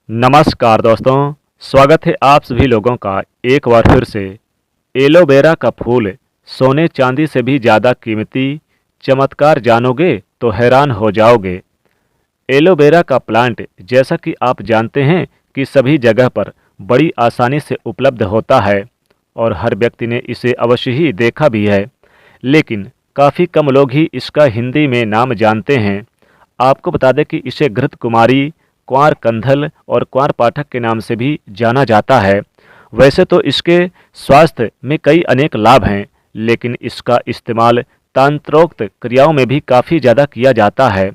नमस्कार दोस्तों, स्वागत है आप सभी लोगों का एक बार फिर से। एलोवेरा का फूल सोने चांदी से भी ज़्यादा कीमती, चमत्कार जानोगे तो हैरान हो जाओगे। एलोवेरा का प्लांट जैसा कि आप जानते हैं कि सभी जगह पर बड़ी आसानी से उपलब्ध होता है और हर व्यक्ति ने इसे अवश्य ही देखा भी है, लेकिन काफ़ी कम लोग ही इसका हिंदी में नाम जानते हैं। आपको बता दें कि इसे घृत कुमारी, क्वार कंधल और क्वार पाठक के नाम से भी जाना जाता है। वैसे तो इसके स्वास्थ्य में कई अनेक लाभ हैं, लेकिन इसका इस्तेमाल तंत्रोक्त क्रियाओं में भी काफ़ी ज़्यादा किया जाता है।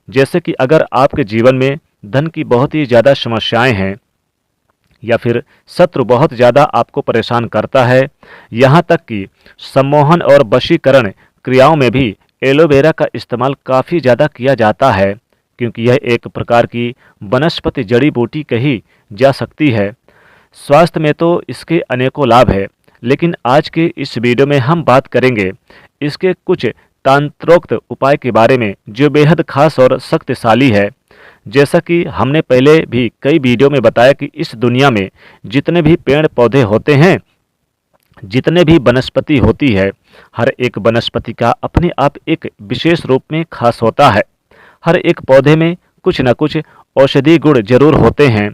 जैसे कि अगर आपके जीवन में धन की बहुत ही ज़्यादा समस्याएं हैं या फिर शत्रु बहुत ज़्यादा आपको परेशान करता है, यहाँ तक कि सम्मोहन और वशीकरण क्रियाओं में भी एलोवेरा का इस्तेमाल काफ़ी ज़्यादा किया जाता है, क्योंकि यह एक प्रकार की वनस्पति जड़ी बूटी कही जा सकती है। स्वास्थ्य में तो इसके अनेकों लाभ है, लेकिन आज के इस वीडियो में हम बात करेंगे इसके कुछ तंत्रोक्त उपाय के बारे में जो बेहद खास और शक्तिशाली है। जैसा कि हमने पहले भी कई वीडियो में बताया कि इस दुनिया में जितने भी पेड़ पौधे होते हैं, जितने भी वनस्पति होती है, हर एक वनस्पति का अपने आप एक विशेष रूप में खास होता है। हर एक पौधे में कुछ न कुछ औषधि गुण जरूर होते हैं,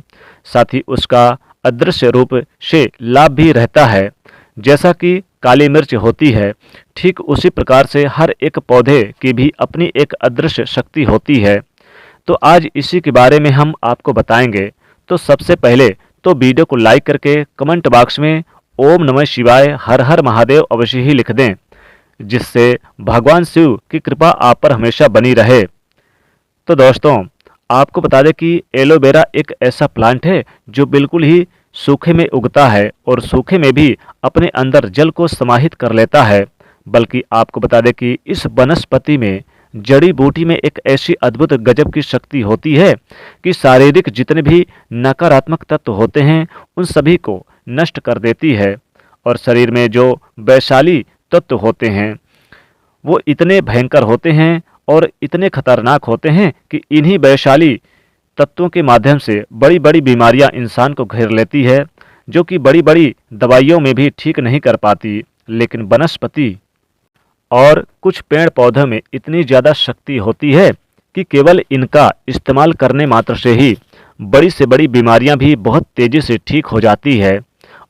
साथ ही उसका अदृश्य रूप से लाभ भी रहता है। जैसा कि काली मिर्च होती है, ठीक उसी प्रकार से हर एक पौधे की भी अपनी एक अदृश्य शक्ति होती है। तो आज इसी के बारे में हम आपको बताएंगे। तो सबसे पहले तो वीडियो को लाइक करके कमेंट बॉक्स में ओम नमः शिवाय हर हर महादेव अवश्य ही लिख दें, जिससे भगवान शिव की कृपा आप पर हमेशा बनी रहे। तो दोस्तों, आपको बता दें कि एलोवेरा एक ऐसा प्लांट है जो बिल्कुल ही सूखे में उगता है और सूखे में भी अपने अंदर जल को समाहित कर लेता है। बल्कि आपको बता दें कि इस वनस्पति में, जड़ी बूटी में एक ऐसी अद्भुत गजब की शक्ति होती है कि शारीरिक जितने भी नकारात्मक तत्व होते हैं उन सभी को नष्ट कर देती है। और शरीर में जो वैशाली तत्व होते हैं वो इतने भयंकर होते हैं और इतने खतरनाक होते हैं कि इन्हीं वैशाली तत्वों के माध्यम से बड़ी बड़ी बीमारियां इंसान को घेर लेती है, जो कि बड़ी बड़ी दवाइयों में भी ठीक नहीं कर पाती। लेकिन वनस्पति और कुछ पेड़ पौधों में इतनी ज़्यादा शक्ति होती है कि केवल इनका इस्तेमाल करने मात्र से ही बड़ी से बड़ी बीमारियां भी बहुत तेज़ी से ठीक हो जाती है।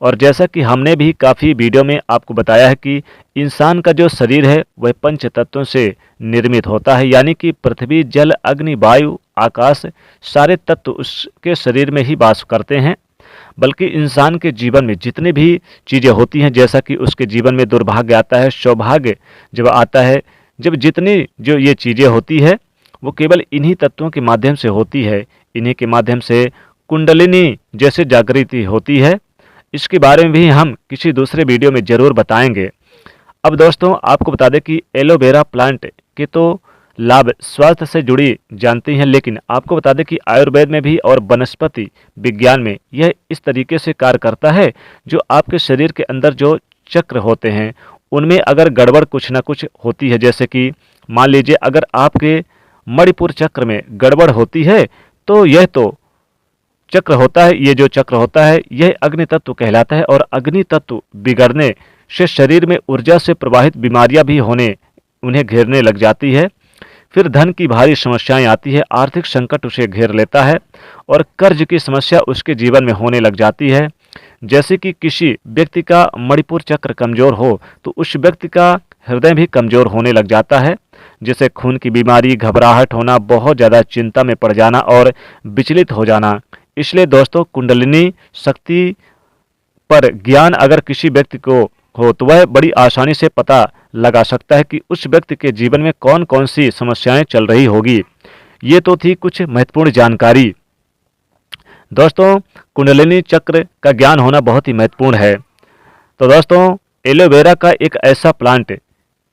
और जैसा कि हमने भी काफ़ी वीडियो में आपको बताया है कि इंसान का जो शरीर है वह पंच तत्वों से निर्मित होता है, यानी कि पृथ्वी, जल, अग्नि, वायु, आकाश, सारे तत्व उसके शरीर में ही वास करते हैं। बल्कि इंसान के जीवन में जितनी भी चीज़ें होती हैं, जैसा कि उसके जीवन में दुर्भाग्य आता है, सौभाग्य जब आता है, जब जितनी जो ये चीज़ें होती है वो केवल इन्हीं तत्वों के माध्यम से होती है। इन्हीं के माध्यम से कुंडलिनी जैसे जागृति होती है। इसके बारे में भी हम किसी दूसरे वीडियो में ज़रूर बताएंगे। अब दोस्तों, आपको बता दें कि एलोवेरा प्लांट के तो लाभ स्वास्थ्य से जुड़ी जानते हैं, लेकिन आपको बता दें कि आयुर्वेद में भी और वनस्पति विज्ञान में यह इस तरीके से कार्य करता है, जो आपके शरीर के अंदर जो चक्र होते हैं उनमें अगर गड़बड़ कुछ ना कुछ होती है, जैसे कि मान लीजिए अगर आपके मणिपुर चक्र में गड़बड़ होती है तो यह तो चक्र होता है, ये जो चक्र होता है यह अग्नि तत्व कहलाता है, और अग्नि तत्व बिगड़ने से शरीर में ऊर्जा से प्रवाहित बीमारियां भी होने उन्हें घेरने लग जाती है। फिर धन की भारी समस्याएं आती है, आर्थिक संकट उसे घेर लेता है और कर्ज की समस्या उसके जीवन में होने लग जाती है। जैसे कि किसी व्यक्ति का मणिपुर चक्र कमजोर हो तो उस व्यक्ति का हृदय भी कमजोर होने लग जाता है, जैसे खून की बीमारी, घबराहट होना, बहुत ज़्यादा चिंता में पड़ जाना और विचलित हो जाना। इसलिए दोस्तों, कुंडलिनी शक्ति पर ज्ञान अगर किसी व्यक्ति को हो तो वह बड़ी आसानी से पता लगा सकता है कि उस व्यक्ति के जीवन में कौन कौन सी समस्याएं चल रही होगी। ये तो थी कुछ महत्वपूर्ण जानकारी। दोस्तों, कुंडलिनी चक्र का ज्ञान होना बहुत ही महत्वपूर्ण है। तो दोस्तों, एलोवेरा का एक ऐसा प्लांट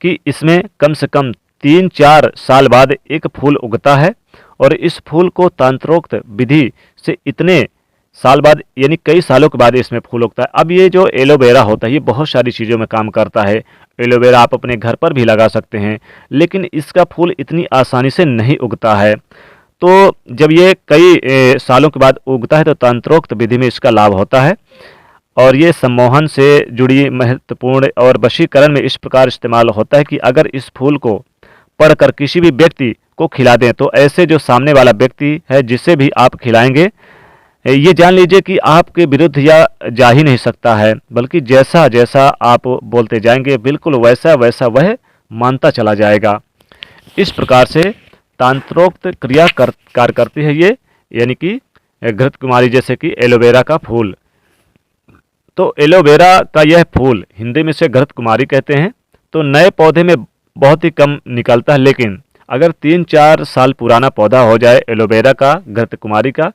कि इसमें कम से कम 3-4 साल बाद एक फूल उगता है, और इस फूल को तंत्रोक्त विधि से इतने साल बाद, यानी कई सालों के बाद इसमें फूल उगता है। अब ये जो एलोवेरा होता है ये बहुत सारी चीज़ों में काम करता है। एलोवेरा आप अपने घर पर भी लगा सकते हैं, लेकिन इसका फूल इतनी आसानी से नहीं उगता है। तो जब ये कई सालों के बाद उगता है तो तंत्रोक्त विधि में इसका लाभ होता है। और ये सम्मोहन से जुड़ी महत्वपूर्ण और वशीकरण में इस प्रकार इस्तेमाल होता है कि अगर इस फूल को पढ़कर किसी भी व्यक्ति को खिला दें तो ऐसे जो सामने वाला व्यक्ति है जिसे भी आप खिलाएंगे, ये जान लीजिए कि आपके विरुद्ध या जा ही नहीं सकता है, बल्कि जैसा जैसा आप बोलते जाएंगे बिल्कुल वैसा वैसा वह मानता चला जाएगा। इस प्रकार से तंत्रोक्त क्रिया कार्य करती है ये, यानी कि घृत कुमारी जैसे कि एलोवेरा का फूल। तो एलोवेरा का यह फूल हिंदी में इसे घृत कुमारी कहते हैं। तो नए पौधे में बहुत ही कम निकलता है, लेकिन अगर 3-4 साल पुराना पौधा हो जाए एलोवेरा का, घृत कुमारी का,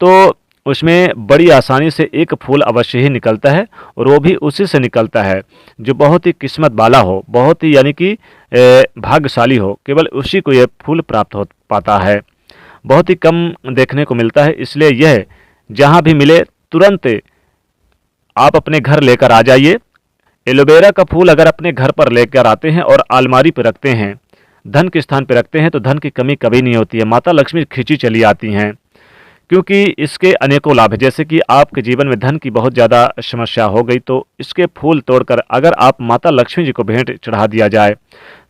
तो उसमें बड़ी आसानी से एक फूल अवश्य ही निकलता है, और वो भी उसी से निकलता है जो बहुत ही किस्मत वाला हो, बहुत ही यानी कि भाग्यशाली हो, केवल उसी को यह फूल प्राप्त हो पाता है। बहुत ही कम देखने को मिलता है, इसलिए यह जहाँ भी मिले तुरंत आप अपने घर लेकर आ जाइए। एलोवेरा का फूल अगर अपने घर पर लेकर आते हैं और अलमारी पर रखते हैं, धन के स्थान पर रखते हैं, तो धन की कमी कभी नहीं होती है, माता लक्ष्मी खींची चली आती हैं, क्योंकि इसके अनेकों लाभ है। जैसे कि आपके जीवन में धन की बहुत ज़्यादा समस्या हो गई, तो इसके फूल तोड़कर अगर आप माता लक्ष्मी जी को भेंट चढ़ा दिया जाए,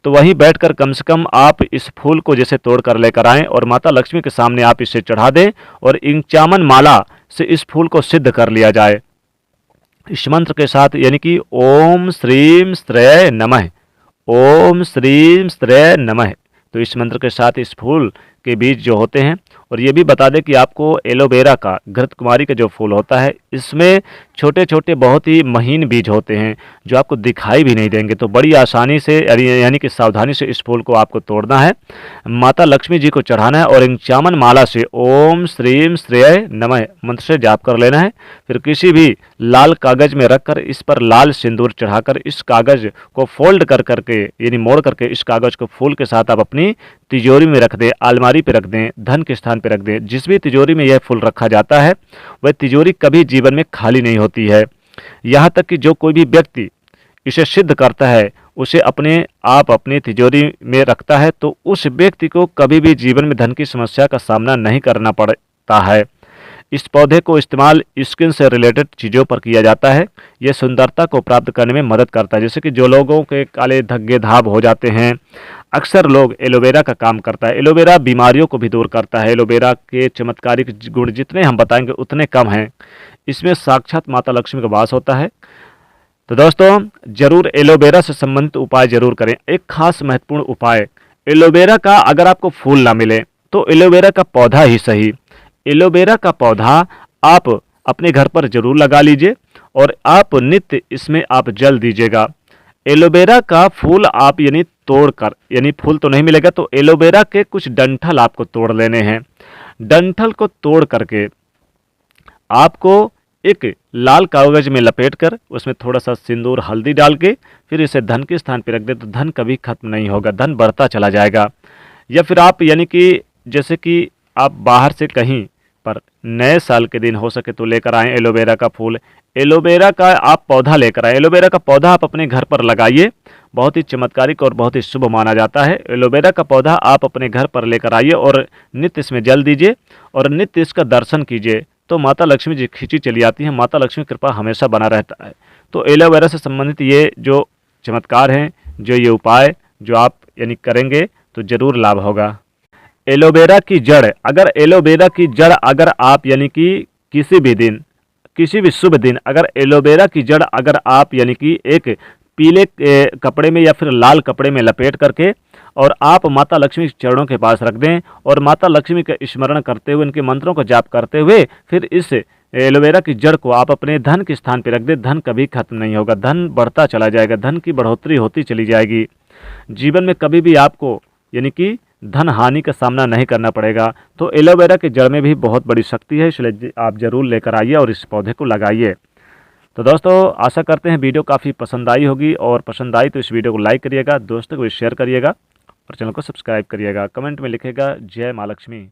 तो वहीं बैठकर कम से कम आप इस फूल को जैसे तोड़ कर लेकर आएँ और माता लक्ष्मी के सामने आप इसे चढ़ा दें, और इंचामन माला से इस फूल को सिद्ध कर लिया जाए इस मंत्र के साथ, यानी कि ओम श्रीम स्त्रय नमः, ओम श्रीम स्त्रय नमः। तो इस मंत्र के साथ इस फूल के बीज जो होते हैं, और ये भी बता दें कि आपको एलोवेरा का, घृत कुमारी का जो फूल होता है, इसमें छोटे छोटे बहुत ही महीन बीज होते हैं जो आपको दिखाई भी नहीं देंगे। तो बड़ी आसानी से यानी कि सावधानी से इस फूल को आपको तोड़ना है, माता लक्ष्मी जी को चढ़ाना है, और इंचामन माला से ओम श्रीम श्रेय नमः मंत्र से जाप कर लेना है। फिर किसी भी लाल कागज में रखकर इस पर लाल सिंदूर चढ़ाकर इस कागज को फोल्ड कर करके, यानी मोड़ करके, इस कागज को फूल के साथ आप अपनी तिजोरी में रख दें, अलमारी पे रख दें, धन के स्थान पे रख दें। जिस भी तिजोरी में यह फूल रखा जाता है वह तिजोरी कभी जीवन में खाली नहीं होती है। यहाँ तक कि जो कोई भी व्यक्ति इसे सिद्ध करता है, उसे अपने तिजोरी में रखता है, तो उस व्यक्ति को कभी भी जीवन में धन की समस्या का सामना नहीं करना पड़ता है। इस पौधे को इस्तेमाल स्किन से रिलेटेड चीज़ों पर किया जाता है। यह सुंदरता को प्राप्त करने में मदद करता है, जैसे कि जो लोगों के काले धब्बे धाब हो जाते हैं, अक्सर लोग एलोवेरा का काम करता है। एलोवेरा बीमारियों को भी दूर करता है। एलोवेरा के चमत्कारिक गुण जितने हम बताएंगे उतने कम हैं। इसमें साक्षात माता लक्ष्मी का वास होता है। तो दोस्तों, जरूर एलोवेरा से संबंधित उपाय जरूर करें। एक खास महत्वपूर्ण उपाय, एलोवेरा का अगर आपको फूल ना मिले तो एलोवेरा का पौधा ही सही, एलोवेरा का पौधा आप अपने घर पर जरूर लगा लीजिए, और आप नित्य इसमें आप जल दीजिएगा। एलोवेरा का फूल आप यानी तोड़कर, यानी फूल तो नहीं मिलेगा, तो एलोवेरा के कुछ डंठल आपको तोड़ लेने हैं। डंठल को तोड़ करके आपको एक लाल कागज में लपेटकर उसमें थोड़ा सा सिंदूर हल्दी डाल के फिर इसे धन के स्थान पर रख दे, तो धन कभी खत्म नहीं होगा, धन बढ़ता चला जाएगा। या फिर आप यानी कि जैसे कि आप बाहर से कहीं पर नए साल के दिन हो सके तो लेकर आएँ एलोवेरा का फूल, एलोवेरा का आप पौधा लेकर आए, एलोवेरा का पौधा आप अपने घर पर लगाइए, बहुत ही चमत्कारिक और बहुत ही शुभ माना जाता है। एलोवेरा का पौधा आप अपने घर पर लेकर आइए और नित्य इसमें जल दीजिए और नित्य इसका दर्शन कीजिए, तो माता लक्ष्मी जी खींची चली आती हैं। माता लक्ष्मी कृपा हमेशा बना रहता है। तो एलोवेरा से संबंधित ये जो चमत्कार हैं, जो ये उपाय जो आप यानी करेंगे तो जरूर लाभ होगा। एलोवेरा की जड़, अगर एलोवेरा की जड़ अगर आप यानी कि किसी भी दिन, किसी भी शुभ दिन अगर एलोवेरा की जड़ अगर आप यानी कि एक पीले कपड़े में या फिर लाल कपड़े में लपेट करके और आप माता लक्ष्मी के चरणों के पास रख दें और माता लक्ष्मी का स्मरण करते हुए, उनके मंत्रों को जाप करते हुए फिर इस एलोवेरा की जड़ को आप अपने धन के स्थान पर रख दें, धन कभी खत्म नहीं होगा, धन बढ़ता चला जाएगा, धन की बढ़ोतरी होती चली जाएगी। जीवन में कभी भी आपको यानी कि धन हानि का सामना नहीं करना पड़ेगा। तो एलोवेरा के जड़ में भी बहुत बड़ी शक्ति है, इसलिए आप जरूर लेकर आइए और इस पौधे को लगाइए। तो दोस्तों, आशा करते हैं वीडियो काफ़ी पसंद आई होगी, और पसंद आई तो इस वीडियो को लाइक करिएगा, दोस्तों को शेयर करिएगा और चैनल को सब्सक्राइब करिएगा। कमेंट में लिखेगा जय माँ लक्ष्मी।